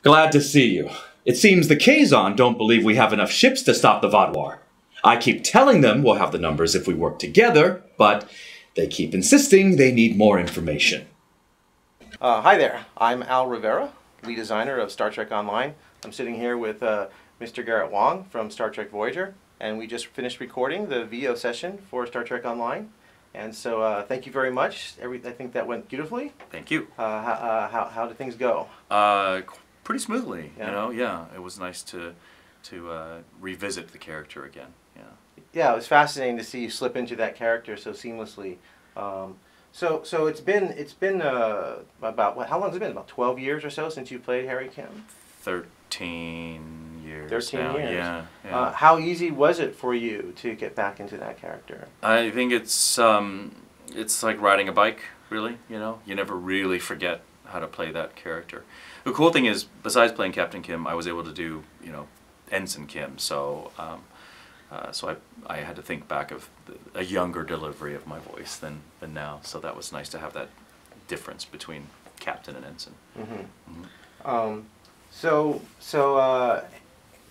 Glad to see you. It seems the Kazon don't believe we have enough ships to stop the Vaadwaur. I keep telling them we'll have the numbers if we work together, but they keep insisting they need more information. Hi there, I'm Al Rivera, lead designer of Star Trek Online. I'm sitting here with Mr. Garrett Wong from Star Trek Voyager, and we just finished recording the VO session for Star Trek Online. And so thank you very much. I think that went beautifully. Thank you. How did things go? Pretty smoothly, yeah. You know. Yeah, it was nice to revisit the character again. Yeah. Yeah, it was fascinating to see you slip into that character so seamlessly. So it's been about how long has it been? About 12 years or so since you played Harry Kim. 13 years. 13 now. years. Yeah. How easy was it for you to get back into that character? I think it's like riding a bike, really. You know, you never really forget how to play that character. The cool thing is, besides playing Captain Kim, I was able to do, you know, Ensign Kim. So, so I had to think back of a younger delivery of my voice than now. So that was nice to have that difference between Captain and Ensign. Mm-hmm. Mm-hmm. So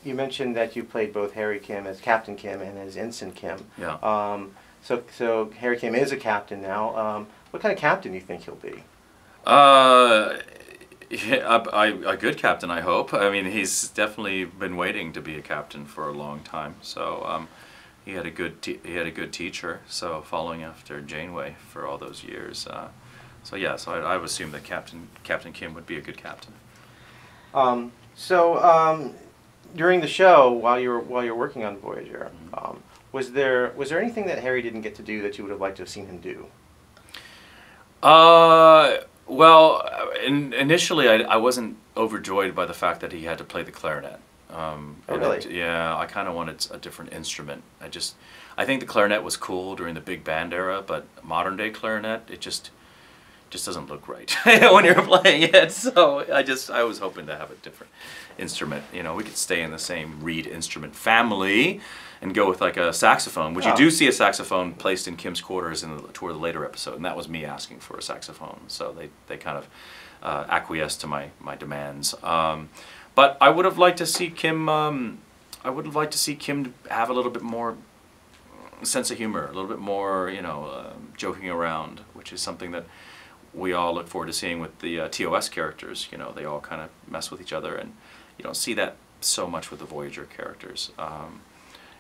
you mentioned that you played both Harry Kim as Captain Kim and as Ensign Kim. Yeah. So Harry Kim is a captain now. What kind of captain do you think he'll be? Yeah, a good captain, I hope. I mean, he's definitely been waiting to be a captain for a long time. So he had a good teacher. So following after Janeway for all those years. So yeah, so I would assume that Captain Kim would be a good captain. During the show, while you're working on Voyager, was there anything that Harry didn't get to do that you would have liked to have seen him do? Well, initially I wasn't overjoyed by the fact that he had to play the clarinet. Oh, really? Yeah, I kind of wanted a different instrument. I think the clarinet was cool during the big band era, but modern day clarinet, it just doesn't look right when you're playing it. So I was hoping to have a different instrument. You know, we could stay in the same reed instrument family and go with like a saxophone, which you do see a saxophone placed in Kim's quarters toward the later episode, and that was me asking for a saxophone. So they kind of acquiesced to my demands. But I would have liked to see Kim. I would have liked to see Kim have a little bit more sense of humor, a little bit more, you know, joking around, which is something that we all look forward to seeing with the TOS characters. You know, they all kind of mess with each other, and you don't see that so much with the Voyager characters.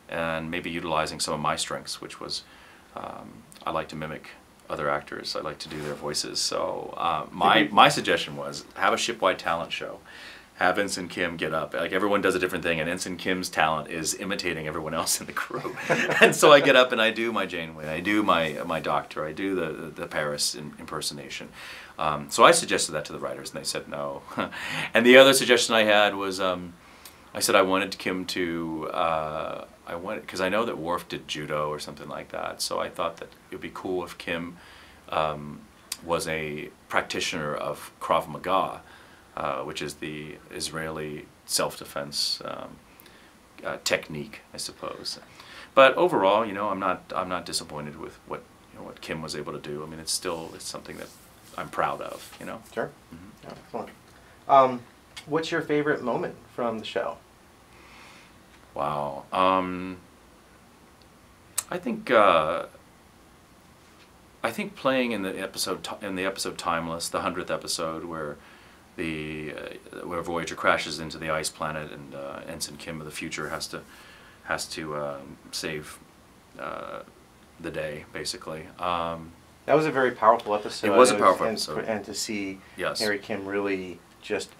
And maybe utilizing some of my strengths, which was I like to mimic other actors. I like to do their voices. So my suggestion was have a shipwide talent show. Have Ensign Kim get up. Like, everyone does a different thing, and Ensign Kim's talent is imitating everyone else in the crew. And so I get up and I do my Janeway, I do my Doctor, I do the Paris impersonation. So I suggested that to the writers, and they said no. And the other suggestion I had was I said I wanted Kim to because I know that Worf did judo or something like that. So I thought that it would be cool if Kim was a practitioner of Krav Maga. Which is the Israeli self-defense technique, I suppose. But overall, you know, I'm not disappointed with what Kim was able to do. I mean, it's something that I'm proud of. You know. Sure. Mm-hmm. Yeah, excellent. What's your favorite moment from the show? Wow. I think playing in the episode Timeless, the 100th episode, where Voyager crashes into the ice planet, and Ensign Kim of the future has to save the day, basically. That was a very powerful episode. It was a powerful episode, and to see yes. Harry Kim really just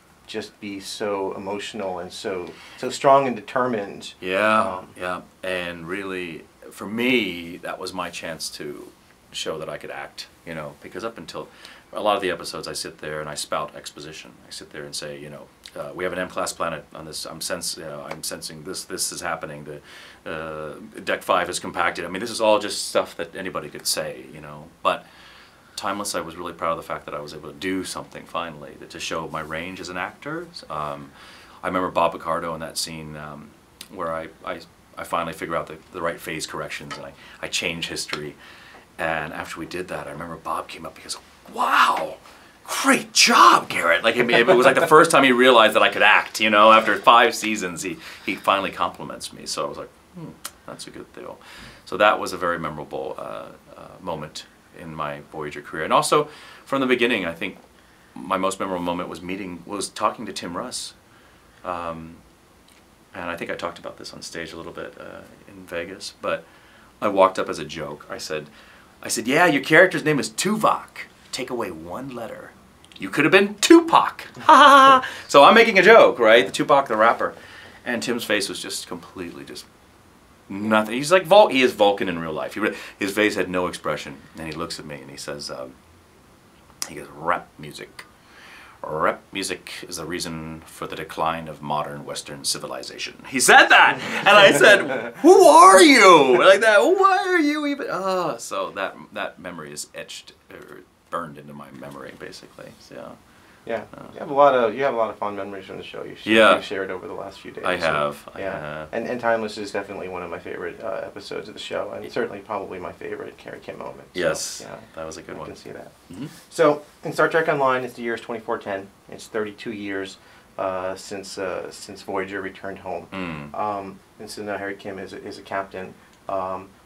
be so emotional and so strong and determined. Yeah, yeah, and really, for me, that was my chance to show that I could act. You know, because up until a lot of the episodes, I sit there and I spout exposition. I sit there and say, you know, we have an M-class planet on this. I'm sensing this is happening. The Deck 5 is compacted. I mean, this is all just stuff that anybody could say, you know. But Timeless, I was really proud of the fact that I was able to do something finally to show my range as an actor. I remember Bob Picardo in that scene where I finally figure out the right phase corrections, and I change history. And after we did that, I remember Bob came up, he goes, "Wow, great job, Garrett. Like, I mean, it was like the first time he realized that I could act, you know, after 5 seasons, he finally compliments me. So I was like, that's a good deal. So that was a very memorable moment in my Voyager career. And also, from the beginning, I think my most memorable moment was talking to Tim Russ. And I think I talked about this on stage a little bit in Vegas, but I walked up as a joke. I said, yeah, your character's name is Tuvok. Take away 1 letter. You could have been Tupac. So I'm making a joke, right? The Tupac, the rapper. And Tim's face was just completely just nothing. He's like, he is Vulcan in real life. His face had no expression. And he looks at me and he says, he goes, rap music. Rap music is the reason for the decline of modern Western civilization. He said that! And I said, who are you? Like that, why are you even? Oh, so that memory is etched, burned into my memory, basically. So, yeah, you have a lot of fond memories from the show. You've shared over the last few days. I have. And Timeless is definitely one of my favorite episodes of the show, and certainly probably my favorite Harry Kim moment. Yes, so, yeah, that was a good one. I can see that. Mm-hmm. So in Star Trek Online, it's the year 2410. It's 32 years since Voyager returned home. And so now Harry Kim is a captain.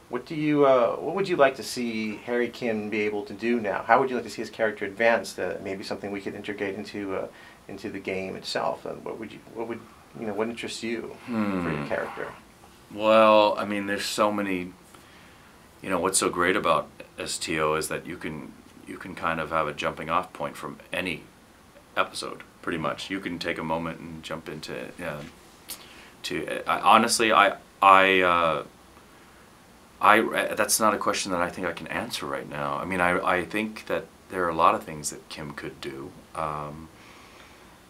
What would you like to see Harry Kim be able to do now? How would you like to see his character advance? Maybe something we could integrate into the game itself. What interests you for your character? Well, I mean, there's so many. You know, what's so great about STO is that you can kind of have a jumping off point from any episode. Pretty much, you can take a moment and jump into. Honestly, that's not a question that I think I can answer right now. I mean, I think that there are a lot of things that Kim could do,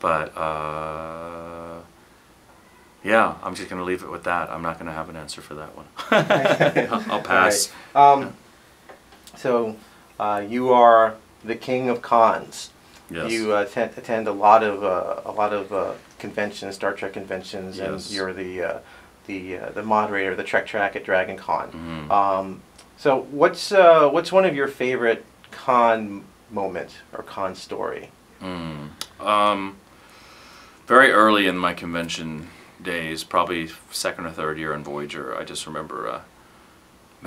but yeah, I'm just going to leave it with that. I'm not going to have an answer for that one. I'll pass. Right. So, you are the king of cons. Yes. You attend a lot of conventions, Star Trek conventions, Yes. and you're the moderator of the Trek Track at Dragon Con. Mm-hmm. So what's one of your favorite con moment or con story? Very early in my convention days, probably 2nd or 3rd year in Voyager, I just remember a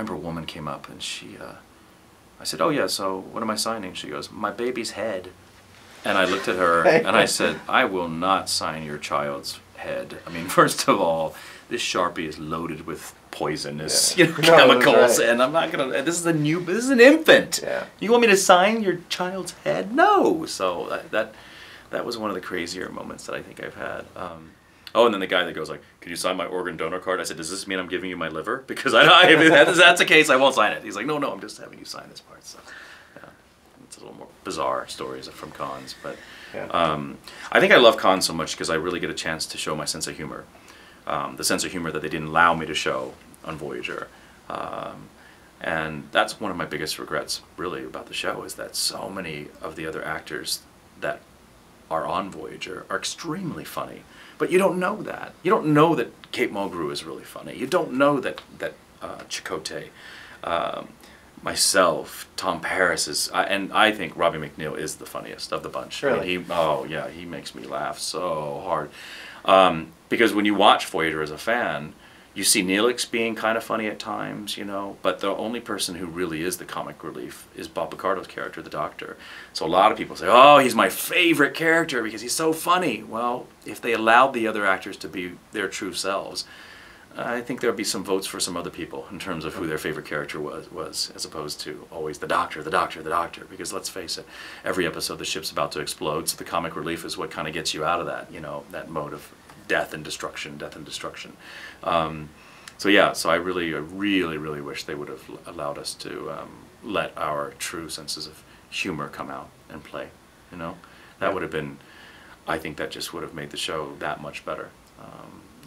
woman came up and I said, oh yeah, so what am I signing? She goes, my baby's head. And I looked at her and I said, I will not sign your child's head. I mean, first of all, this Sharpie is loaded with poisonous chemicals, and I'm not gonna. This is an infant. Yeah. You want me to sign your child's head? No. So that was one of the crazier moments that I think I've had. Oh, and then the guy that goes like, "Could you sign my organ donor card?" I said, "Does this mean I'm giving you my liver?" Because if that's the case, I won't sign it. He's like, "No, I'm just having you sign this part." So, yeah, it's a little more bizarre stories from cons, but I think I love cons so much because I really get a chance to show my sense of humor. The sense of humor that they didn't allow me to show on Voyager. And that's one of my biggest regrets, really, about the show, is that so many of the other actors that are on Voyager are extremely funny. But you don't know that. You don't know that Kate Mulgrew is really funny. You don't know that Chakotay, myself, Tom Paris is, and I think Robbie McNeil is the funniest of the bunch. Really? He makes me laugh so hard. Because when you watch Voyager as a fan, you see Neelix being kind of funny at times, but the only person who really is the comic relief is Bob Picardo's character, the Doctor. So a lot of people say, oh, he's my favorite character because he's so funny. Well, if they allowed the other actors to be their true selves, I think there would be some votes for some other people in terms of who their favorite character was, as opposed to always the Doctor, the Doctor, the Doctor. Because let's face it, every episode the ship's about to explode, so the comic relief is what kind of gets you out of that, that mode of death and destruction. So I really wish they would have allowed us to let our true senses of humor come out and play. That would have been, I think that just would have made the show that much better.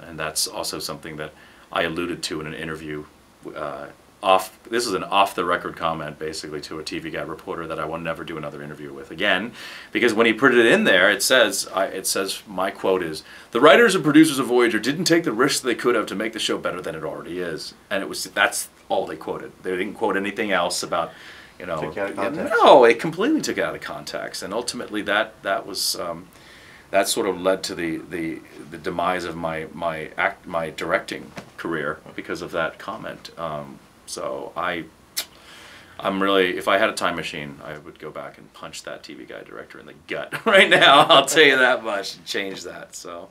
And that's also something that I alluded to in an interview. This is an off-the-record comment, basically, to a TV Guide reporter that I will never do another interview with again, because when he put it in there, it says my quote is, "The writers and producers of Voyager didn't take the risks they could have to make the show better than it already is," and that's all they quoted. They didn't quote anything else about, you know, Took you out of context. no, it completely took it out of context, and ultimately that was that sort of led to the demise of my directing career because of that comment. So I'm really, if I had a time machine, I would go back and punch that TV guide director in the gut right now. I'll tell you that much, and change that. So,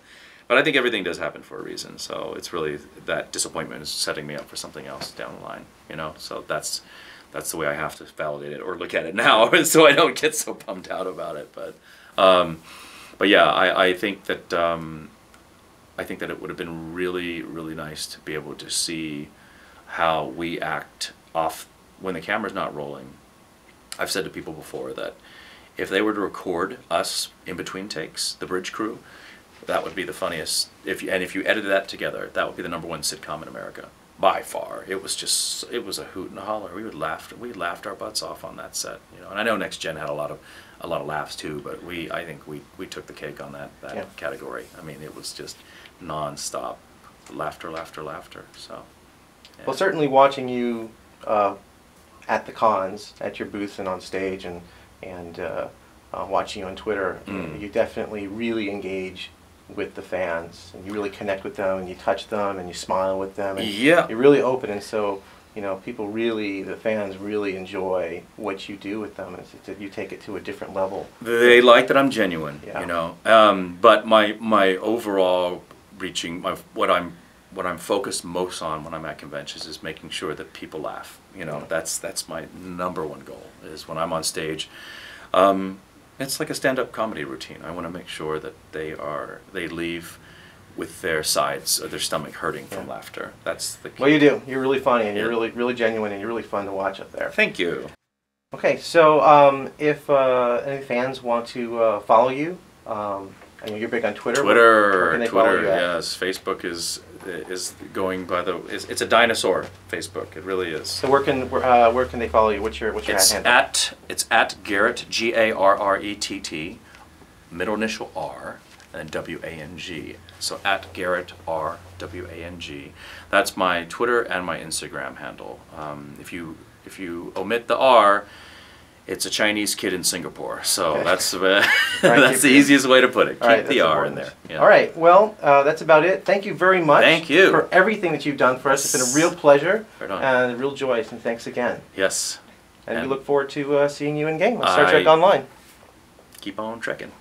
but I think everything does happen for a reason. So it's really that disappointment is setting me up for something else down the line. You know, so that's the way I have to validate it or look at it now, so I don't get so bummed out about it. But yeah, I think that it would have been really, really nice to be able to see how we act off when the camera's not rolling. I've said to people before that if they were to record us in between takes, the bridge crew, that would be the funniest. If you edited that together, that would be the #1 sitcom in America by far. It was a hoot and a holler. We laughed our butts off on that set, you know. And I know Next Gen had a lot of laughs too, but I think we took the cake on that Yeah. category. I mean, it was just non-stop laughter. So yeah. Well, certainly watching you at the cons, at your booths and on stage, and watching you on Twitter, you definitely really engage with the fans, and you really connect with them, and you touch them, and you smile with them, and Yeah. you're really open, and so, you know, the fans really enjoy what you do with them, and you take it to a different level. They like that I'm genuine, Yeah. you know. But my overall reaching, what I'm focused most on when I'm at conventions is making sure that people laugh. You know, that's my #1 goal, is when I'm on stage. It's like a stand-up comedy routine. I want to make sure that they leave with their sides or their stomach hurting from laughter. That's the key. Well, you do. You're really funny, and Yeah. you're really genuine, and you're really fun to watch up there. Thank you. Okay, so if any fans want to follow you, I know you're big on Twitter. Where can they follow you at? Yes. Facebook is going by it's a dinosaur. Facebook, it really is. So where can they follow you? What's your handle? It's at Garrett, Garrett, middle initial R, and WANG. So at Garrett R WANG. That's my Twitter and my Instagram handle. If you omit the R, it's a Chinese kid in Singapore. So Okay. that's Keep the easiest way to put it. Keep All right, the that's R in important. there. Yeah. All right. Well, that's about it. Thank you very much. Thank you. For everything that you've done for us. It's been a real pleasure Right on. and a real joy. And thanks again. Yes. And we And look forward to seeing you in game on Star Trek Online. Keep on trekking.